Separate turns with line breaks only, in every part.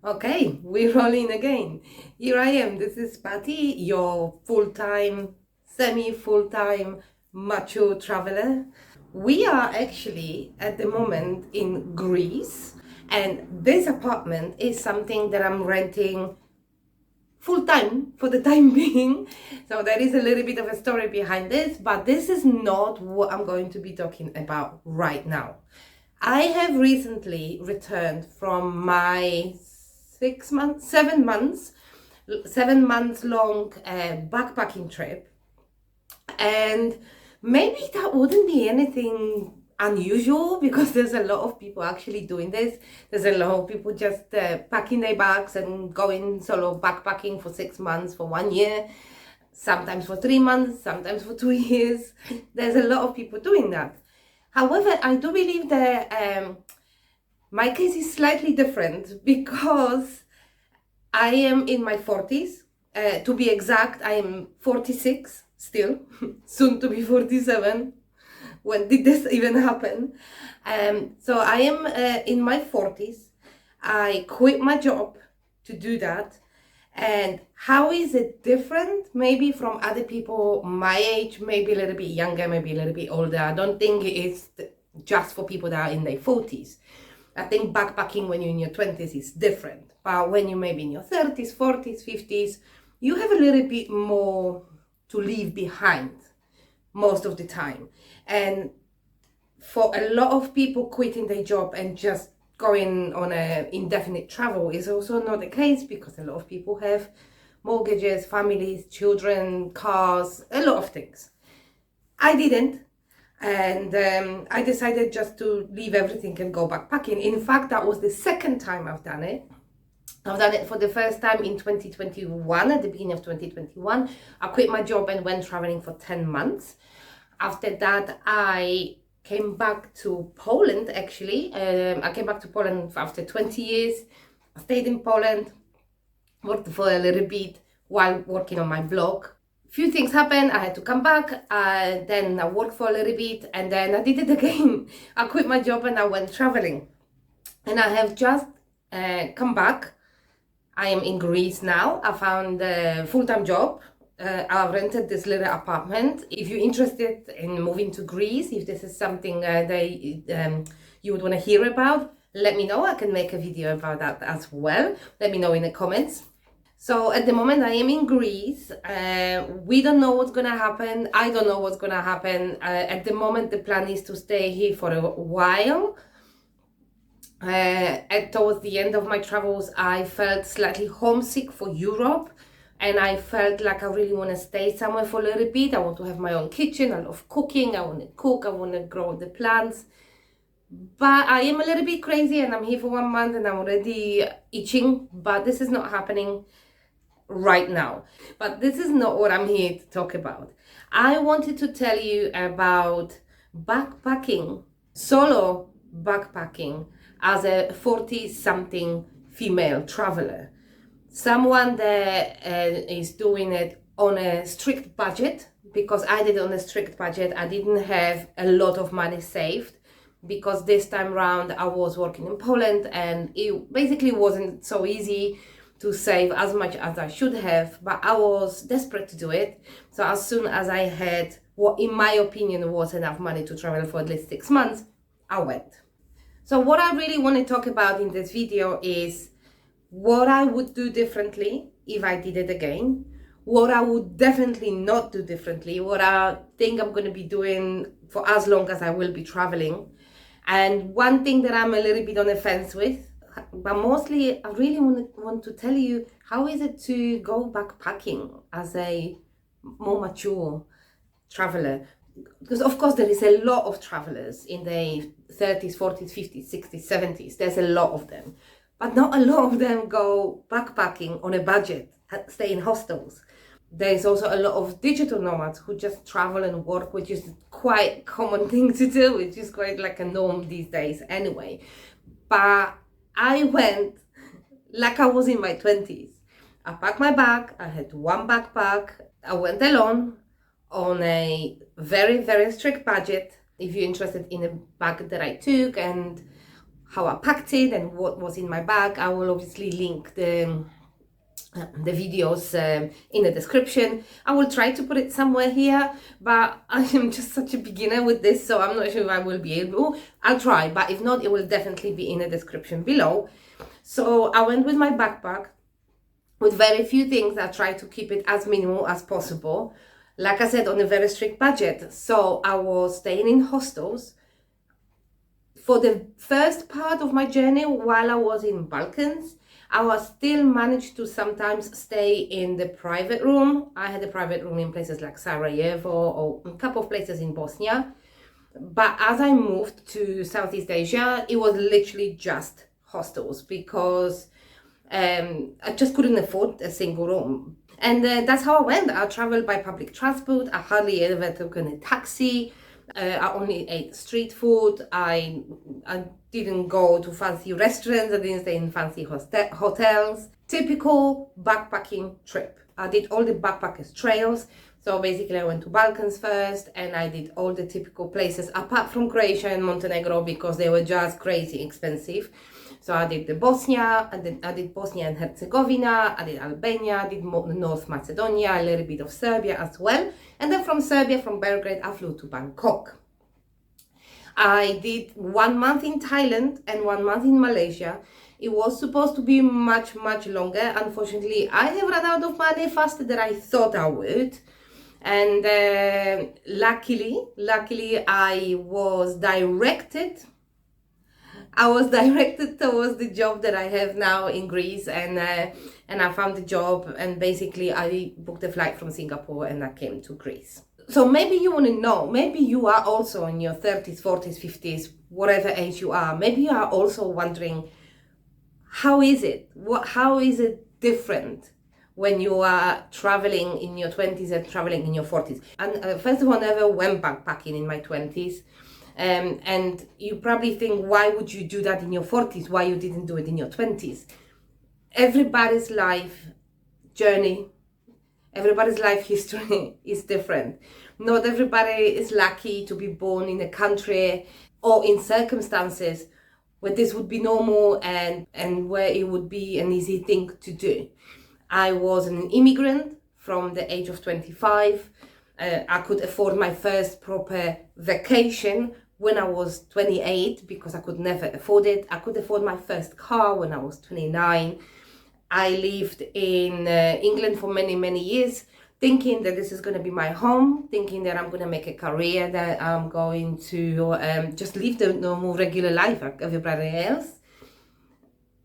Okay, we're rolling again. Here I am. This is Patty, your full-time, semi-full-time mature traveler. We are actually at the moment in Greece, and this apartment is something that I'm renting full-time for the time being. So there is a little bit of a story behind this, but this is not what I'm going to be talking about right now. I have recently returned from my 6 months, 7 months, 7 months long backpacking trip, and maybe that wouldn't be anything unusual because there's a lot of people actually doing this. There's a lot of people just packing their bags and going solo backpacking for 6 months, for 1 year, sometimes for 3 months, sometimes for 2 years. There's a lot of people doing that. However, I do believe that my case is slightly different because I am in my 40s. To be exact, I am 46 still, soon to be 47. When did this even happen? So I am in my 40s. I quit my job to do that. And how is it different maybe from other people my age, maybe a little bit younger, maybe a little bit older? I don't think it's just for people that are in their 40s. I think backpacking when you're in your 20s is different. But when you're maybe in your 30s, 40s, 50s, you have a little bit more to leave behind most of the time. And for a lot of people, quitting their job and just going on a indefinite travel is also not the case because a lot of people have mortgages, families, children, cars, a lot of things. I didn't, and I decided just to leave everything and go backpacking. In fact, that was the second time I've done it. I've done it for the first time in 2021, at the beginning of 2021. I quit my job and went traveling for 10 months. After that, I came back to Poland, actually. I came back to Poland after 20 years. I stayed in Poland, worked for a little bit while working on my blog. Few things happened. I had to come back. Then I worked for a little bit, and then I did it again. I quit my job and I went traveling. And I have just come back. I am in Greece now. I found a full-time job. I've rented this little apartment. If you're interested in moving to Greece, if this is something you would want to hear about, let me know. I can make a video about that as well. Let me know in the comments. So at the moment I am in Greece. We don't know what's gonna happen. I don't know what's gonna happen. At the moment the plan is to stay here for a while. Towards the end of my travels, I felt slightly homesick for Europe, and I felt like I really want to stay somewhere for a little bit. I want to have my own kitchen. I love cooking. I want to cook. I want to grow the plants. But I am a little bit crazy, and I'm here for 1 month, and I'm already itching. But this is not happening right now. But this is not what I'm here to talk about. I wanted to tell you about backpacking, solo backpacking, as a 40-something female traveler. Someone that is doing it on a strict budget, because I did it on a strict budget. I didn't have a lot of money saved because this time around I was working in Poland and it basically wasn't so easy to save as much as I should have, but I was desperate to do it. So as soon as I had what in my opinion was enough money to travel for at least 6 months, I went. So what I really want to talk about in this video is what I would do differently if I did it again, what I would definitely not do differently, what I think I'm going to be doing for as long as I will be traveling, and one thing that I'm a little bit on the fence with, but mostly I really want to tell you how is it to go backpacking as a more mature traveler. Because of course there is a lot of travelers in their 30s, 40s, 50s, 60s, 70s. There's a lot of them. But not a lot of them go backpacking on a budget, stay in hostels. There's also a lot of digital nomads who just travel and work, which is quite a common thing to do, which is quite like a norm these days anyway. But I went like I was in my 20s. I packed my bag, I had one backpack, I went alone on a very, very strict budget. If you're interested in the bag that I took and how I packed it and what was in my bag. I will obviously link the videos in the description. I will try to put it somewhere here, but I am just such a beginner with this, so I'm not sure if I will be able. I'll try, but if not, it will definitely be in the description below. So I went with my backpack with very few things. I try to keep it as minimal as possible. Like I said, on a very strict budget. So I was staying in hostels for the first part of my journey. While I was in Balkans, I was still managed to sometimes stay in the private room. I had a private room in places like Sarajevo or a couple of places in Bosnia. But as I moved to Southeast Asia, it was literally just hostels because I just couldn't afford a single room. And that's how I went. I traveled by public transport. I hardly ever took a taxi. I only ate street food. I didn't go to fancy restaurants. I didn't stay in fancy hotels. Typical backpacking trip. I did all the backpackers trails. So basically I went to Balkans first and I did all the typical places apart from Croatia and Montenegro because they were just crazy expensive. So I did the Bosnia, I did Bosnia and Herzegovina, I did Albania, I did North Macedonia, a little bit of Serbia as well. And then from Serbia, from Belgrade, I flew to Bangkok. I did 1 month in Thailand and 1 month in Malaysia. It was supposed to be much, much longer. Unfortunately, I have run out of money faster than I thought I would. And luckily, I was directed towards the job that I have now in Greece, and I found the job, and basically I booked a flight from Singapore and I came to Greece. So maybe you want to know, maybe you are also in your 30s, 40s, 50s, whatever age you are, maybe you are also wondering, how is it different when you are traveling in your 20s and traveling in your 40s? And first of all, I never went backpacking in my 20s. And you probably think, why would you do that in your 40s? Why you didn't do it in your 20s? Everybody's life journey, everybody's life history is different. Not everybody is lucky to be born in a country or in circumstances where this would be normal and where it would be an easy thing to do. I was an immigrant from the age of 25. I could afford my first proper vacation when I was 28 because I could never afford it. I could afford my first car when I was 29. I lived in England for many, many years, thinking that this is going to be my home, thinking that I'm going to make a career, that I'm going to just live the normal, regular life like everybody else.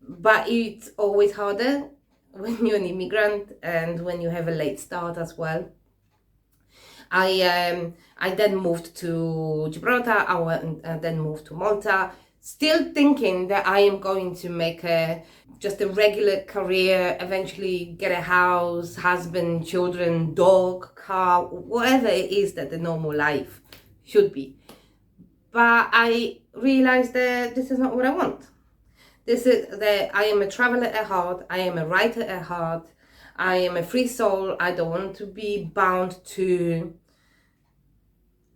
But it's always harder when you're an immigrant and when you have a late start as well. I then moved to Gibraltar. I then moved to Malta, still thinking that I am going to make just a regular career, eventually get a house, husband, children, dog, car, whatever it is that the normal life should be. But I realized that this is not what I want. This is that I am a traveler at heart. I am a writer at heart. I am a free soul. I don't want to be bound to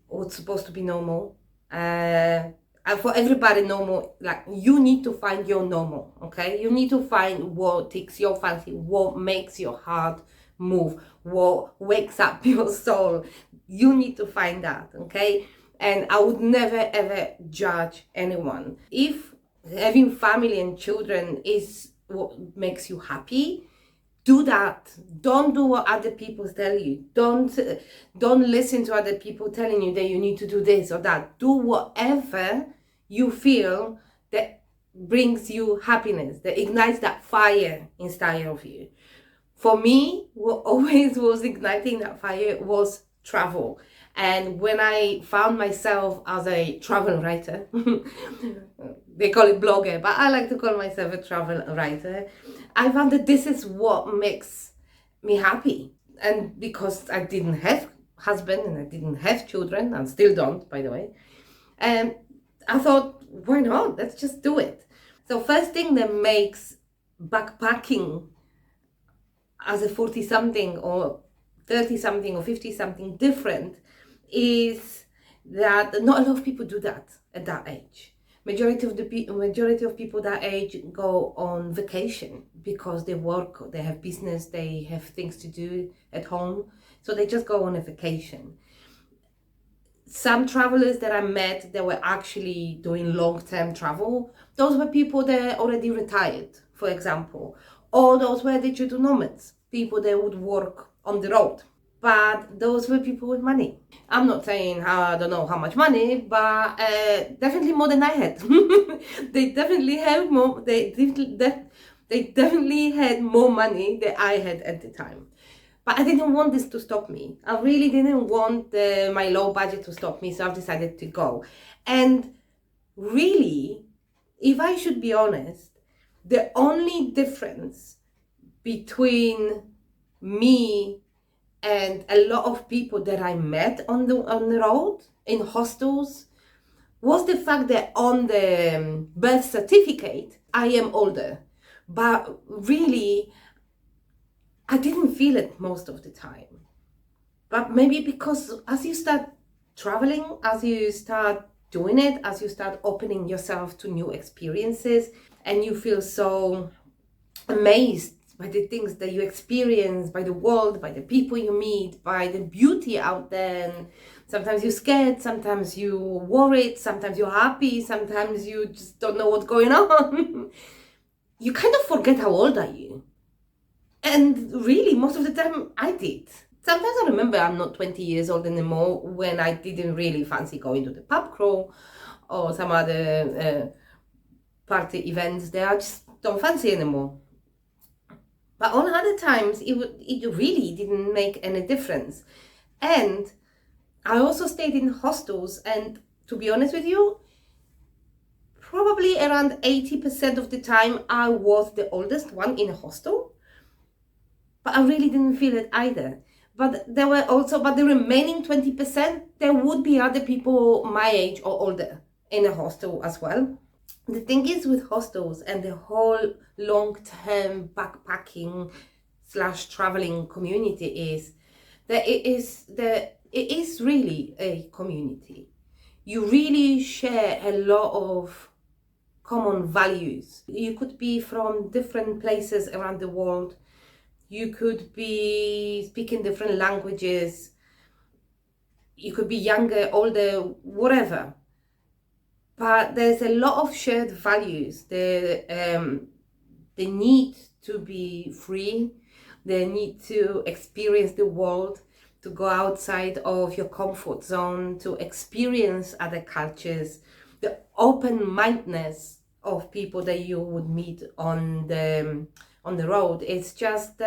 what's supposed to be normal. And for everybody, normal, like, you need to find your normal, okay? You need to find what takes your fancy, what makes your heart move, what wakes up your soul. You need to find that, okay? And I would never ever judge anyone. If having family and children is what makes you happy, do that. Don't do what other people tell you. Don't listen to other people telling you that you need to do this or that. Do whatever you feel that brings you happiness, that ignites that fire inside of you. For me, what always was igniting that fire was travel. And when I found myself as a travel writer, they call it blogger, but I like to call myself a travel writer, I found that this is what makes me happy. And because I didn't have husband and I didn't have children, and still don't, by the way, and I thought, why not? Let's just do it. So first thing that makes backpacking as a 40-something or 30-something or 50-something different is that not a lot of people do that at that age. Majority of people that age go on vacation because they work, they have business, they have things to do at home, so they just go on a vacation. Some travelers that I met that were actually doing long-term travel, those were people that already retired, for example, or those were digital nomads, people that would work on the road. But those were people with money. I'm not saying I don't know how much money, but definitely more than I had. They definitely had more. They definitely had more money than I had at the time. But I didn't want this to stop me. I really didn't want my low budget to stop me, so I've decided to go. And really, if I should be honest, the only difference between me and a lot of people that I met on the road in hostels was the fact that on the birth certificate I am older, but really I didn't feel it most of the time. But maybe because as you start traveling, as you start doing it, as you start opening yourself to new experiences, and you feel so amazed by the things that you experience, by the world, by the people you meet, by the beauty out there. And sometimes you're scared, sometimes you're worried, sometimes you're happy, sometimes you just don't know what's going on. You kind of forget how old are you. And really, most of the time, I did. Sometimes I remember I'm not 20 years old anymore when I didn't really fancy going to the pub crawl or some other party events that I just don't fancy anymore. But on other times, it really didn't make any difference. And I also stayed in hostels, and to be honest with you, probably around 80% of the time I was the oldest one in a hostel. But I really didn't feel it either. But there were also, but the remaining 20%, there would be other people my age or older in a hostel as well. The thing is with hostels and the whole long-term backpacking / traveling community is that it is really a community. You really share a lot of common values. You could be from different places around the world. You could be speaking different languages. You could be younger, older, whatever. But there's a lot of shared values. The need to be free, the need to experience the world, to go outside of your comfort zone, to experience other cultures, the open-mindedness of people that you would meet on the road. It's just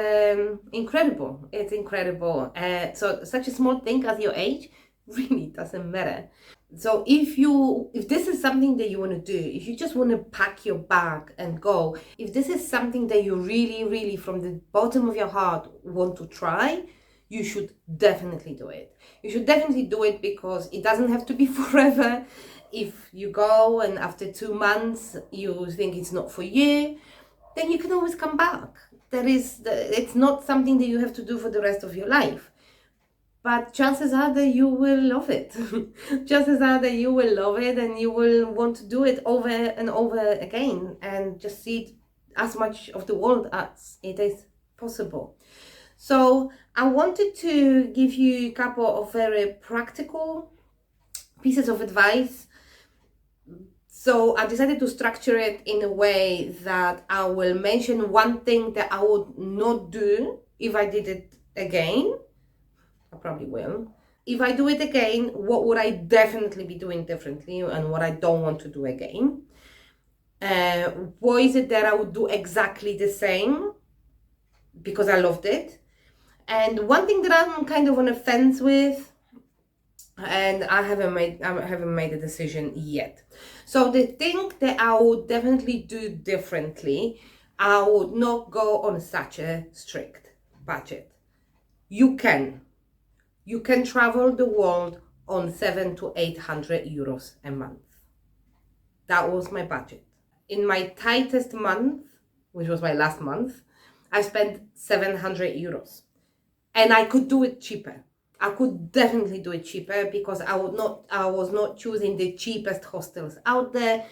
incredible. It's incredible. So such a small thing as your age really doesn't matter. So if this is something that you want to do, if you just want to pack your bag and go, if this is something that you really, really from the bottom of your heart want to try, you should definitely do it. You should definitely do it because it doesn't have to be forever. If you go and after 2 months you think it's not for you, then you can always come back. It's not something that you have to do for the rest of your life. But chances are that you will love it. Chances are that you will love it and you will want to do it over and over again and just see as much of the world as it is possible. So I wanted to give you a couple of very practical pieces of advice. So I decided to structure it in a way that I will mention one thing that I would not do if I did it again. I probably will. If I do it again, what would I definitely be doing differently and what I don't want to do again? What is it that I would do exactly the same because I loved it? And one thing that I'm kind of on a fence with, and I haven't made a decision yet. So the thing that I would definitely do differently, I would not go on such a strict budget. You can travel the world on 700 to 800 euros a month. That was my budget. In my tightest month, which was my last month, I spent 700 euros. And I could do it cheaper. I could definitely do it cheaper because I was not choosing the cheapest hostels out there.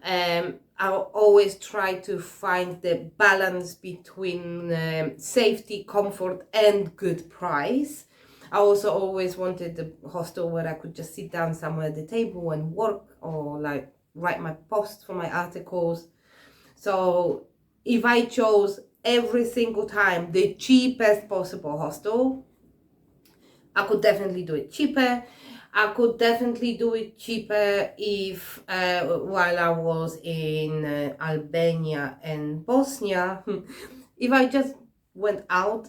I always try to find the balance between safety, comfort, and good price. I also always wanted the hostel where I could just sit down somewhere at the table and work, or like write my posts for my articles. So if I chose every single time the cheapest possible hostel, I could definitely do it cheaper. I could definitely do it cheaper if while I was in Albania and Bosnia, if I just went out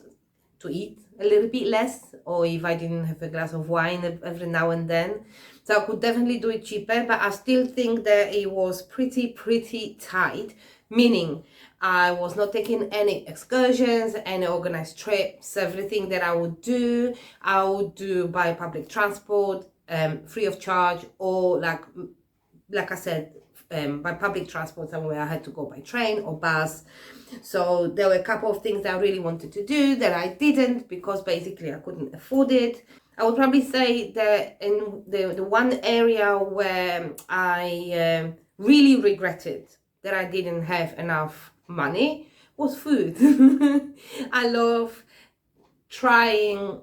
to eat a little bit less, or if I didn't have a glass of wine every now and then. So I could definitely do it cheaper, but I still think that it was pretty tight, meaning I was not taking any excursions, any organized trips. Everything that I would do by public transport, free of charge, or like I said, by public transport somewhere I had to go by train or bus. So there were a couple of things that I really wanted to do that I didn't, because basically I couldn't afford it. I would probably say that in the one area where I really regretted that I didn't have enough money was food. I love trying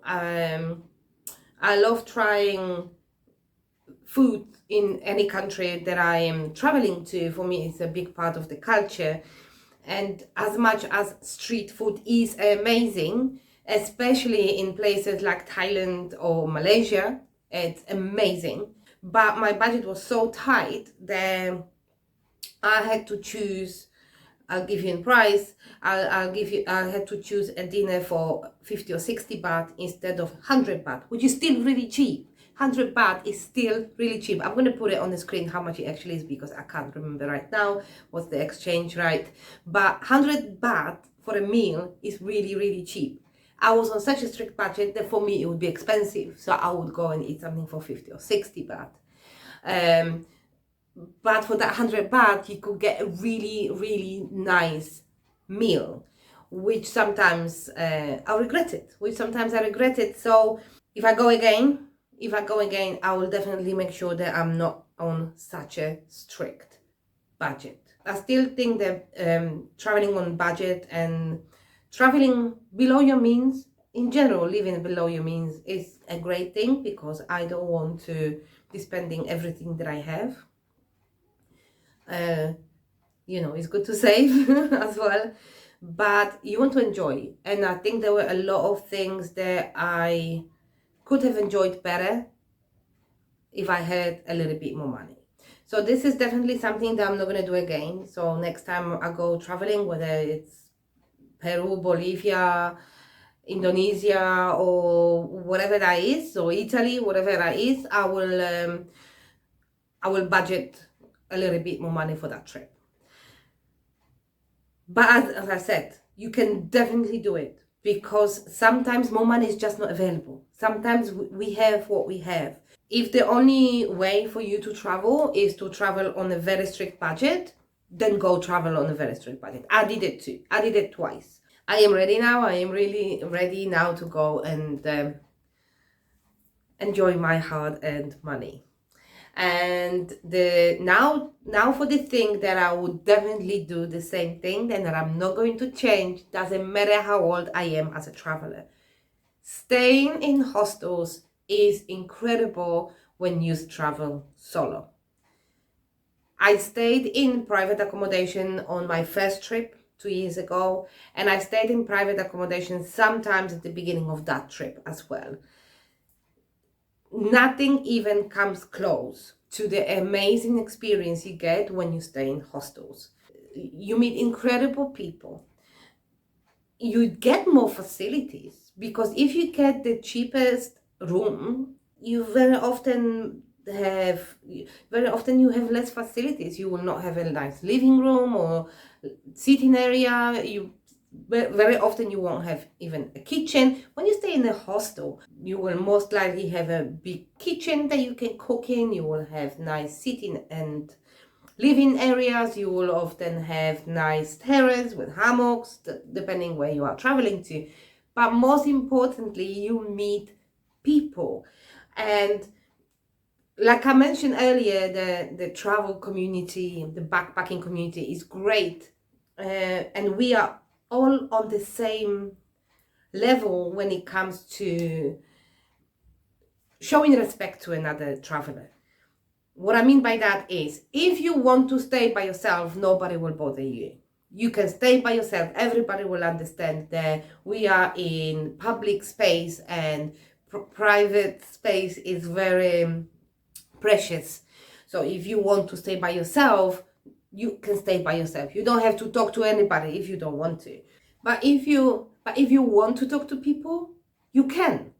food in any country that I am traveling to. For me, it's a big part of the culture. And as much as street food is amazing, especially in places like Thailand or Malaysia, it's amazing. But my budget was so tight that I had to choose. I'll give you in price. I'll give you. I had to choose a dinner for 50 or 60 baht instead of 100 baht, which is still really cheap. 100 baht is still really cheap. I'm going to put it on the screen how much it actually is, because I can't remember right now what's the exchange rate. But 100 baht for a meal is really cheap. I was on such a strict budget that for me it would be expensive, so I would go and eat something for 50 or 60 baht. But for that 100 baht, you could get a really nice meal, which sometimes I regret it. So if I go again, I will definitely make sure that I'm not on such a strict budget. I still think that traveling on budget and traveling below your means, in general, living below your means is a great thing, because I don't want to be spending everything that I have. It's good to save as well, but you want to enjoy. And I think there were a lot of things that I could have enjoyed better if I had a little bit more money. So this is definitely something that I'm not going to do again. So next time I go traveling, whether it's Peru, Bolivia, Indonesia, or whatever that is, or Italy, whatever that is, I will budget a little bit more money for that trip. But as I said, you can definitely do it, because sometimes more money is just not available. Sometimes we have what we have. If the only way for you to travel is to travel on a very strict budget, then go travel on a very strict budget. I did it too. I did it twice. I am ready now. I am really ready now to go and enjoy my hard-earned money. And now for the thing that I would definitely do the same thing, and that I'm not going to change, doesn't matter how old I am as a traveler. Staying in hostels is incredible when you travel solo. I stayed in private accommodation on my first trip 2 years ago, and I stayed in private accommodation sometimes at the beginning of that trip as well. Nothing even comes close to the amazing experience you get when you stay in hostels. You meet incredible people. You get more facilities, because if you get the cheapest room, you very often you have less facilities. You will not have a nice living room or sitting area. Very often you won't have even a kitchen. When you stay in a hostel, you will most likely have a big kitchen that you can cook in. You will have nice sitting and living areas. You will often have nice terrace with hammocks, depending where you are traveling to. But most importantly, you meet people. And like I mentioned earlier, the travel community, the backpacking community is great, and we are all on the same level when it comes to showing respect to another traveler. What I mean by that is, if you want to stay by yourself, nobody will bother you. You can stay by yourself. Everybody will understand that we are in public space, and private space is very precious. So if you want to stay by yourself, you can stay by yourself. You don't have to talk to anybody if you don't want to. But if you want to talk to people, you can.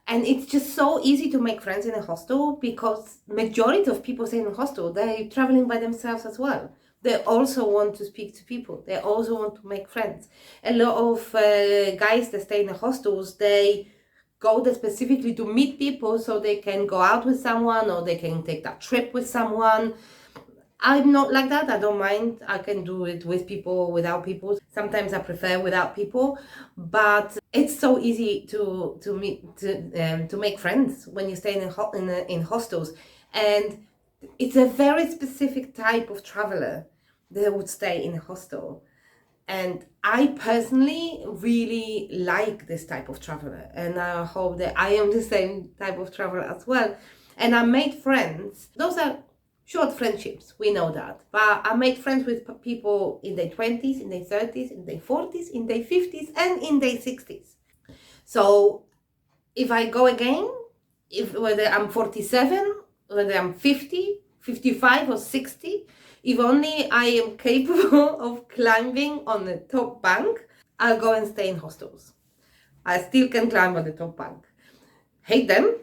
And it's just so easy to make friends in a hostel, because majority of people stay in a hostel, they're traveling by themselves as well. They also want to speak to people. They also want to make friends. A lot of guys that stay in the hostels, they go there specifically to meet people so they can go out with someone, or they can take that trip with someone. I'm not like that. I don't mind. I can do it with people, without people. Sometimes I prefer without people, but it's so easy to meet to make friends when you stay in hostels, and it's a very specific type of traveler that would stay in a hostel. And I personally really like this type of traveler, and I hope that I am the same type of traveler as well. And I made friends. Those are short friendships, we know that. But I made friends with people in their 20s, in their 30s, in their 40s, in their 50s, and in their 60s. So if I go again, whether I'm 47, whether I'm 50, 55, or 60, if only I am capable of climbing on the top bank, I'll go and stay in hostels. I still can climb on the top bank. Hate them,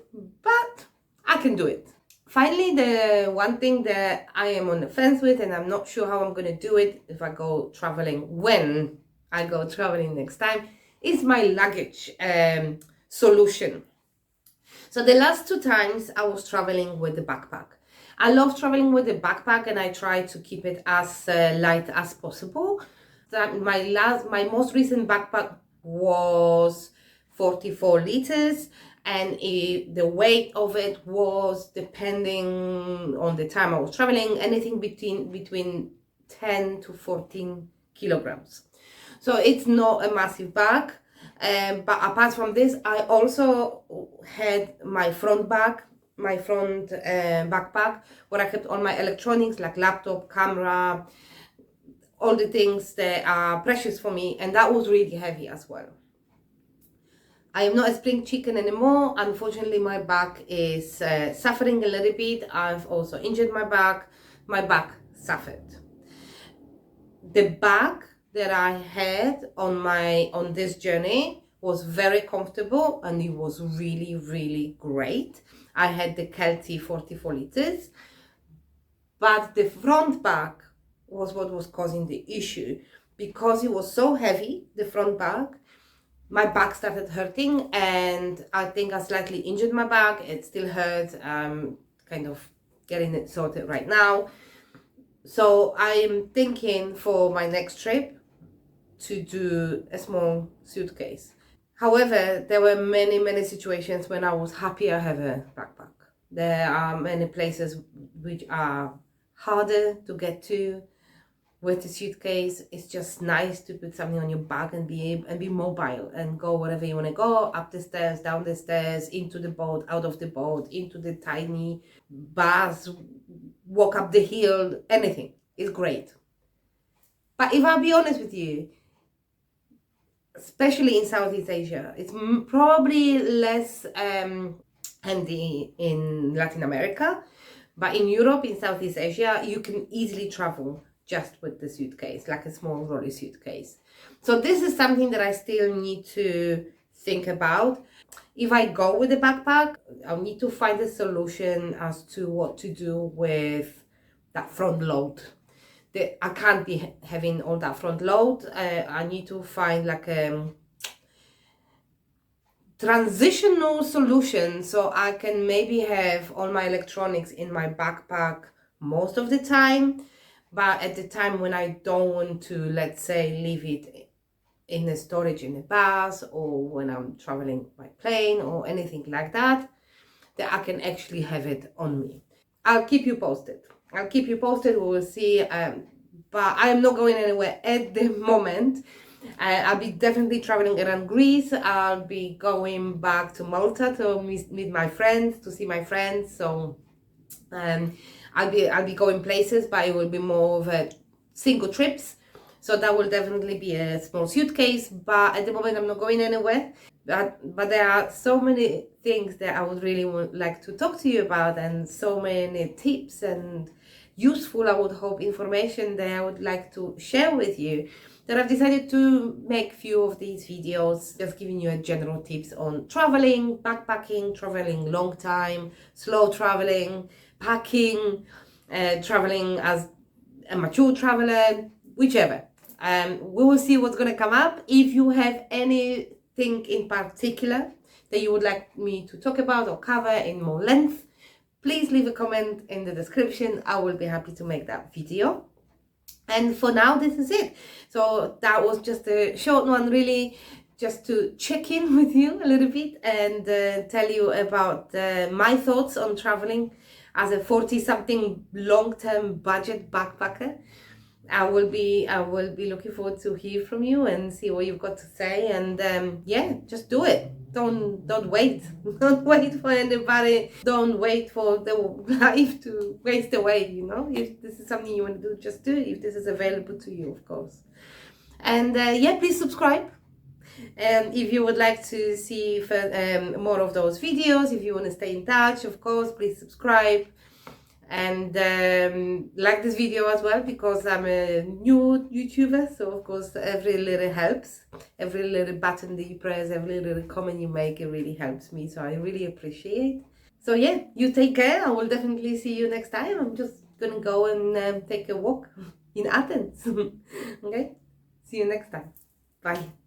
but I can do it. Finally, the one thing that I am on the fence with, and I'm not sure how I'm going to do it if I go traveling, when I go traveling next time, is my luggage solution. So the last 2 times I was traveling with the backpack. I love traveling with the backpack, and I try to keep it as light as possible. My most recent backpack was 44 liters, and the weight of it was, depending on the time I was traveling, anything between 10 to 14 kilograms. So it's not a massive bag. But apart from this, I also had my front backpack, where I kept all my electronics, like laptop, camera, all the things that are precious for me, and that was really heavy as well. I am not a spring chicken anymore. Unfortunately, my back is suffering a little bit. I've also injured my back. My back suffered. The bag that I had on this journey was very comfortable, and it was really, really great. I had the Kelty 44 liters, but the front bag was what was causing the issue, because it was so heavy, the front bag. My back started hurting, and I think I slightly injured my back. It still hurts. I'm kind of getting it sorted right now. So I'm thinking for my next trip to do a small suitcase. However, there were many, many situations when I was happy I have a backpack. There are many places which are harder to get to. With the suitcase, it's just nice to put something on your back and be mobile and go wherever you want to go, up the stairs, down the stairs, into the boat, out of the boat, into the tiny bus, walk up the hill, anything. It's great. But if I'll be honest with you, especially in Southeast Asia, it's probably less handy in Latin America, but in Europe, in Southeast Asia, you can easily travel just with the suitcase, like a small rolly suitcase. So this is something that I still need to think about. If I go with a backpack, I'll need to find a solution as to what to do with that front load. I can't be having all that front load. I need to find like a transitional solution, so I can maybe have all my electronics in my backpack most of the time, but at the time when I don't want to, let's say, leave it in the storage in the bus, or when I'm traveling by plane or anything like that, that I can actually have it on me. I'll keep you posted. I'll keep you posted. We will see. But I am not going anywhere at the moment. I'll be definitely traveling around Greece. I'll be going back to Malta to meet my friends, to see my friends. So I'll be going places, but it will be more of a single trips. So that will definitely be a small suitcase. But at the moment, I'm not going anywhere. But there are so many things that I would really like to talk to you about, and so many tips and useful, I would hope, information that I would like to share with you, that I've decided to make few of these videos, just giving you a general tips on traveling, backpacking, traveling long time, slow traveling, packing, traveling as a mature traveler, whichever. We will see what's going to come up. If you have anything in particular that you would like me to talk about or cover in more length, please leave a comment in the description. I will be happy to make that video. And for now, this is it. So that was just a short one, really, just to check in with you a little bit and tell you about my thoughts on traveling as a 40-something long-term budget backpacker. I will be looking forward to hear from you and see what you've got to say. And yeah, just do it. Don't wait. Don't wait for anybody. Don't wait for the life to waste away. You know, if this is something you want to do, just do it. If this is available to you, of course. And yeah, please subscribe. And if you would like to see more of those videos, if you want to stay in touch, of course, please subscribe. And like this video as well, because I'm a new YouTuber, so of course every little helps. Every little button that you press, every little comment you make, it really helps me, so I really appreciate. So yeah, you take care. I will definitely see you next time. I'm just gonna go and take a walk in Athens. Okay, see you next time. Bye.